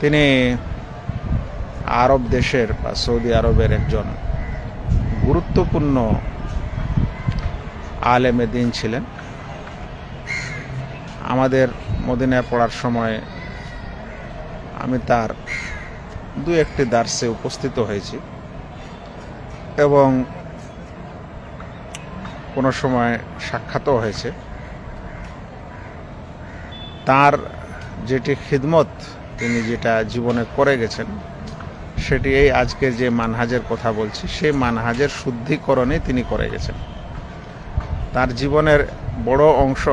তিনি আরব দেশের বা সৌদি আরবের একজন গুরুত্বপূর্ণ আলেমে দিন ছিলেন। আমাদের মদিনায় পড়ার সময় আমি তার দু একটি দার্সে উপস্থিত হয়েছি এবং কোনো সময় সাক্ষাৎও হয়েছে। তার যেটি খিদমত তিনি যেটা জীবনে করে গেছেন সেটি এই আজকের যে মানহাজের কথা বলছি সেই মানহাজের শুদ্ধিকরণে তিনি করে গেছেন। তার জীবনের বড় অংশ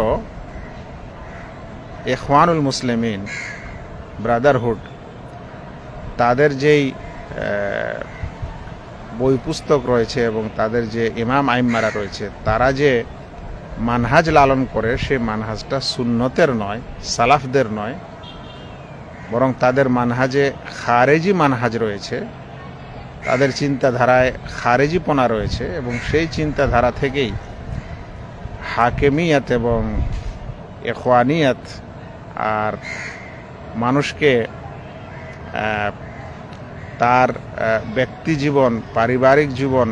ইখওয়ানুল মুসলিমিন, ব্রাদারহুড, তাদের যেই বই পুস্তক রয়েছে এবং তাদের যে ইমাম আইম্মারা রয়েছে তারা যে মানহাজ লালন করে সেই মানহাজটা সুন্নতের নয়, সালাফদের নয়, বরং তাদের মানহাজে খারেজি মানহাজ রয়েছে, তাদের চিন্তাধারায় খারেজিপনা রয়েছে এবং সেই চিন্তাধারা থেকেই হাকেমিয়াত এবং ইখওয়ানিয়াত আর মানুষকে তার ব্যক্তি জীবন, পারিবারিক জীবন,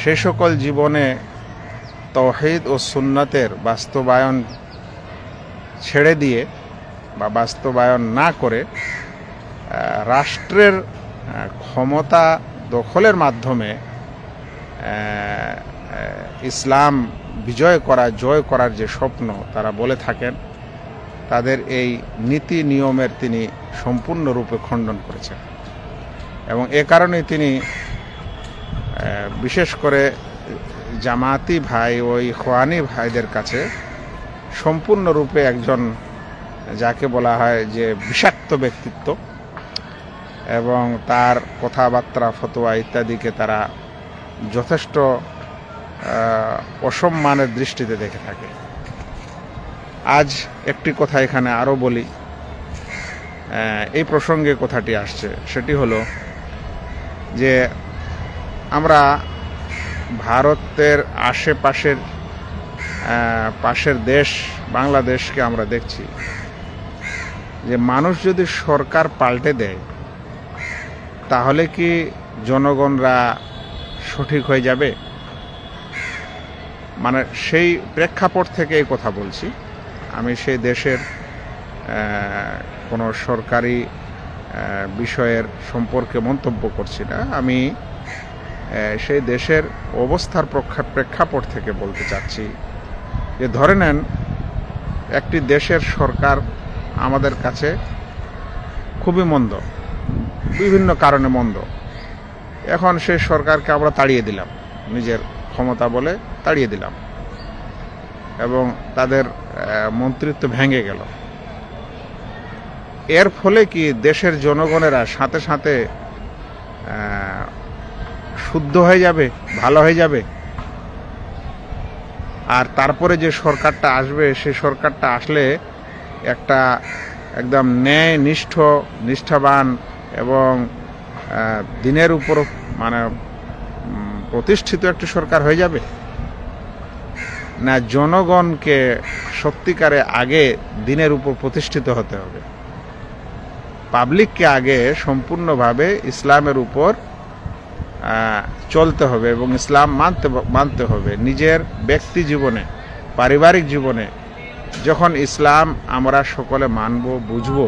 সে সকল জীবনে তাওহীদ ও সুন্নতের বাস্তবায়ন ছেড়ে দিয়ে বা বাস্তবায়ন না করে রাষ্ট্রের ক্ষমতা দখলের মাধ্যমে ইসলাম বিজয় করা, জয় করার যে স্বপ্ন তারা বলে থাকেন, তাদের এই নীতি নিয়মের তিনি সম্পূর্ণরূপে খণ্ডন করেছেন। এবং এ কারণে তিনি বিশেষ করে জামাতি ভাই ও ইখওয়ানি ভাইদের কাছে সম্পূর্ণরূপে একজন যাকে বলা হয় যে বিষাক্ত ব্যক্তিত্ব, এবং তার কথাবার্তা, ফতোয়া ইত্যাদিকে তারা যথেষ্ট অসম্মানের দৃষ্টিতে দেখে থাকে। আজ একটি কথা এখানে আরও বলি, এই প্রসঙ্গে কথাটি আসছে, সেটি হলো যে আমরা ভারতের আশেপাশের পাশের দেশ বাংলাদেশকে আমরা দেখছি যে মানুষ যদি সরকার পাল্টে দেয় তাহলে কি জনগণরা সঠিক হয়ে যাবে? মানে সেই প্রেক্ষাপট থেকে এই কথা বলছি। আমি সেই দেশের কোনো সরকারি বিষয়ের সম্পর্কে মন্তব্য করছি না, আমি সেই দেশের অবস্থার প্রেক্ষাপট থেকে বলতে চাচ্ছি যে ধরে নেন একটি দেশের সরকার আমাদের কাছে খুবই মন্দ, বিভিন্ন কারণে মন্দ। এখন সেই সরকারকে আমরা তাড়িয়ে দিলাম, নিজের ক্ষমতা বলে তাড়িয়ে দিলাম এবং তাদের মন্ত্রিত্ব ভেঙে গেল। এর ফলে কি দেশের জনগণেরা সাথে সাথে শুদ্ধ হয়ে যাবে, ভালো হয়ে যাবে? আর তারপরে যে সরকারটা আসবে সেই সরকারটা আসলে একটা একদম ন্যায় নিষ্ঠাবান এবং দিনের উপর মানে প্রতিষ্ঠিত একটি সরকার হয়ে যাবে? না, জনগণকে সত্যিকারে আগে দিনের উপর প্রতিষ্ঠিত হতে হবে, পাবলিককে আগে সম্পূর্ণভাবে ইসলামের উপর চলতে হবে এবং ইসলাম মানতে হবে। নিজের ব্যক্তি জীবনে, পারিবারিক জীবনে যখন ইসলাম আমরা সকলে মানব, বুঝব,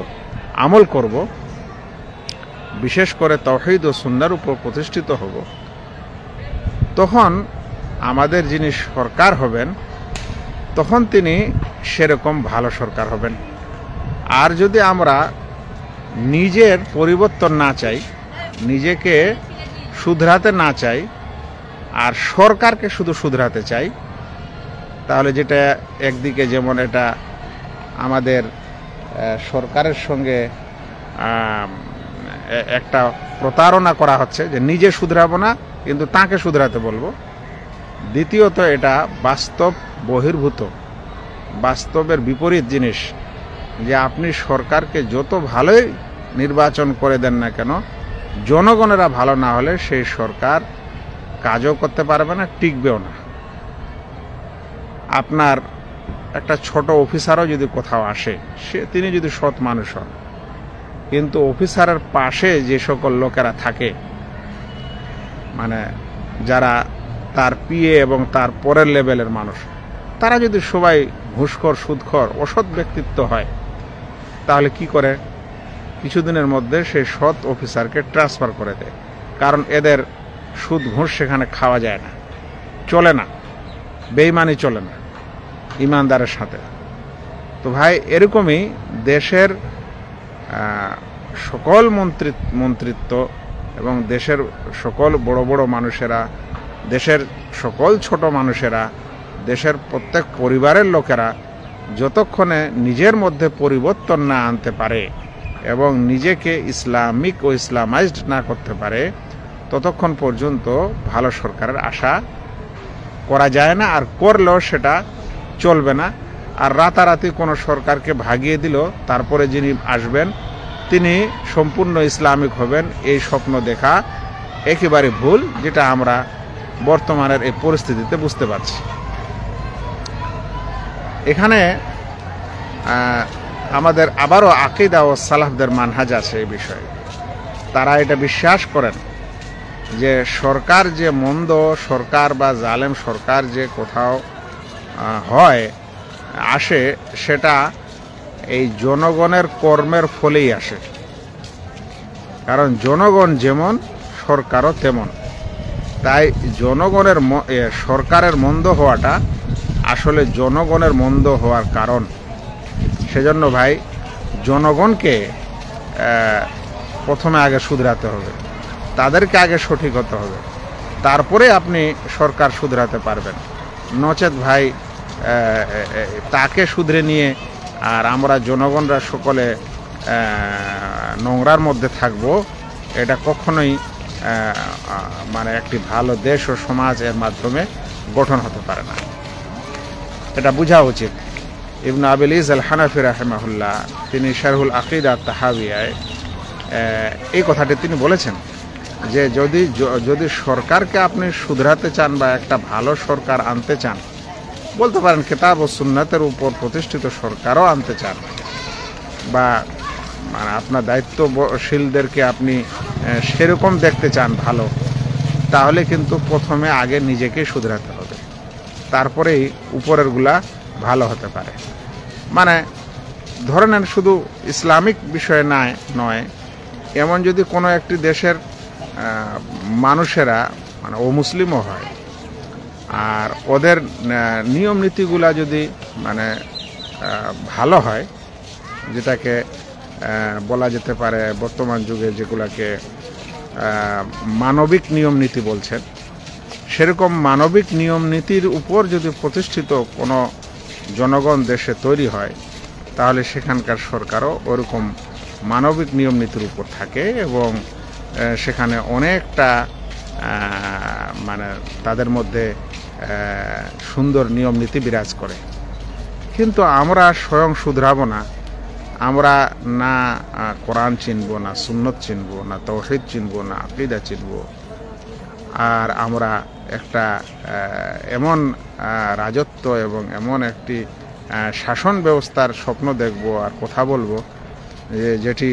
আমল করব, বিশেষ করে তাওহীদ ও সুন্নাহর উপর প্রতিষ্ঠিত হব, তখন আমাদের যিনি সরকার হবেন তখন তিনি সেরকম ভালো সরকার হবেন। আর যদি আমরা নিজের পরিবর্তন না চাই, নিজেকে শুধরাতে না চাই, আর সরকারকে শুধু শুধরাতে চাই, তাহলে যেটা একদিকে যেমন এটা আমাদের সরকারের সঙ্গে একটা প্রতারণা করা হচ্ছে যে নিজে শুধরাবো না কিন্তু তাকে শুধরাতে বলবো। দ্বিতীয়ত এটা বাস্তব বহির্ভূত, বাস্তবের বিপরীত জিনিস যে আপনি সরকারকে যত ভালোই নির্বাচন করে দেন না কেন, জনগণেরা ভালো না হলে সেই সরকার কাজও করতে পারবে না, টিকবেও না। আপনার একটা ছোট অফিসারও যদি কোথাও আসে, তিনি যদি সৎ মানুষ হন, কিন্তু অফিসারের পাশে যে সকল লোকেরা থাকে, মানে যারা তার পিএ এবং তার পরের লেভেলের মানুষ, তারা যদি সবাই ঘুষখোর, সুদখোর, অসৎ ব্যক্তিত্ব হয়, তাহলে কি করে? কিছুদিনের মধ্যে সেই সৎ অফিসারকে ট্রান্সফার করে দেয়। কারণ এদের সুদ ঘুষ সেখানে খাওয়া যায় না, চলে না, বেইমানি চলে না ইমানদারের সাথে। তো ভাই, এরকমই দেশের সকল মন্ত্রিত্ব এবং দেশের সকল বড় বড় মানুষেরা, দেশের সকল ছোট মানুষেরা, দেশের প্রত্যেক পরিবারের লোকেরা যতক্ষণে নিজের মধ্যে পরিবর্তন না আনতে পারে এবং নিজেকে ইসলামিক ও ইসলামাইজড না করতে পারে, ততক্ষণ পর্যন্ত ভালো সরকারের আশা করা যায় না। আর করলেও সেটা চলবে না। আর রাতারাতি কোনো সরকারকে ভাগিয়ে দিল, তারপরে যিনি আসবেন তিনি সম্পূর্ণ ইসলামিক হবেন, এই স্বপ্ন দেখা একেবারে ভুল, যেটা আমরা বর্তমানের এই পরিস্থিতিতে বুঝতে পারছি। এখানে আমাদের আবারও আকীদা ও সালাফদের মানহাজ আছে এই বিষয়ে। তারা এটা বিশ্বাস করেন যে সরকার যে মন্দ সরকার বা জালেম সরকার যে কোথাও হয় আসে, সেটা এই জনগণের কর্মের ফলেই আসে। কারণ জনগণ যেমন, সরকারও তেমন। তাই জনগণের সরকারের মন্দ হওয়াটা আসলে জনগণের মন্দ হওয়ার কারণ। সেজন্য ভাই, জনগণকে প্রথমে আগে শুধরাতে হবে, তাদেরকে আগে সঠিক হতে হবে, তারপরে আপনি সরকার শুধরাতে পারবেন। নচেত ভাই, তাকে শুধরে নিয়ে আর আমরা জনগণরা সকলে নোংরার মধ্যে থাকব, এটা কখনোই মানে একটি ভালো দেশ ও সমাজ এর মাধ্যমে গঠন হতে পারে না। এটা বোঝা উচিত। ইবনে আবিল ইজ আল হানাফি রাহিমাহুল্লাহ, তিনি শারহুল আকীদা তাহাবিয়ায় এই কথাটি তিনি বলেছেন যে যদি সরকারকে আপনি শুধরাতে চান বা একটা ভালো সরকার আনতে চান, বলতে পারেন কিতাব ও সুন্নাতের উপর প্রতিষ্ঠিত সরকারও আনতে চান, বা মানে আপনার দায়িত্বশীলদেরকে আপনি সেরকম দেখতে চান ভালো, তাহলে কিন্তু প্রথমে আগে নিজেকে শুধরাতে হবে, তারপরেই উপরেরগুলা ভালো হতে পারে। মানে ধরে নেন, শুধু ইসলামিক বিষয়ে নয়, এমন যদি কোনো একটি দেশের মানুষেরা মানে অমুসলিমও হয়, আর ওদের নিয়ম নীতিগুলা যদি মানে ভালো হয়, যেটাকে বলা যেতে পারে বর্তমান যুগে যেগুলাকে মানবিক নিয়ম নীতি বলছেন, সেরকম মানবিক নিয়ম নীতির উপর যদি প্রতিষ্ঠিত কোনো জনগণ দেশে তৈরি হয়, তাহলে সেখানকার সরকারও ওরকম মানবিক নিয়ম নীতির উপর থাকে এবং সেখানে অনেকটা মানে তাদের মধ্যে সুন্দর নিয়ম নীতি বিরাজ করে। কিন্তু আমরা স্বয়ং শুধরাবো না, আমরা না কোরআন চিনব, না সুন্নত চিনব, না তাওহীদ চিনব, না আকীদা চিনব, আর আমরা একটা এমন রাজত্ব এবং এমন একটি শাসন ব্যবস্থার স্বপ্ন দেখব আর কথা বলবো যেটি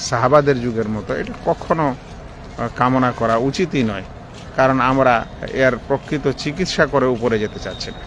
সাহাবাদের যুগের মতো, এটা কখনো কামনা করা উচিতই নয়। কারণ আমরা এর প্রকৃত চিকিৎসা করে উপরে যেতে চাচ্ছি না।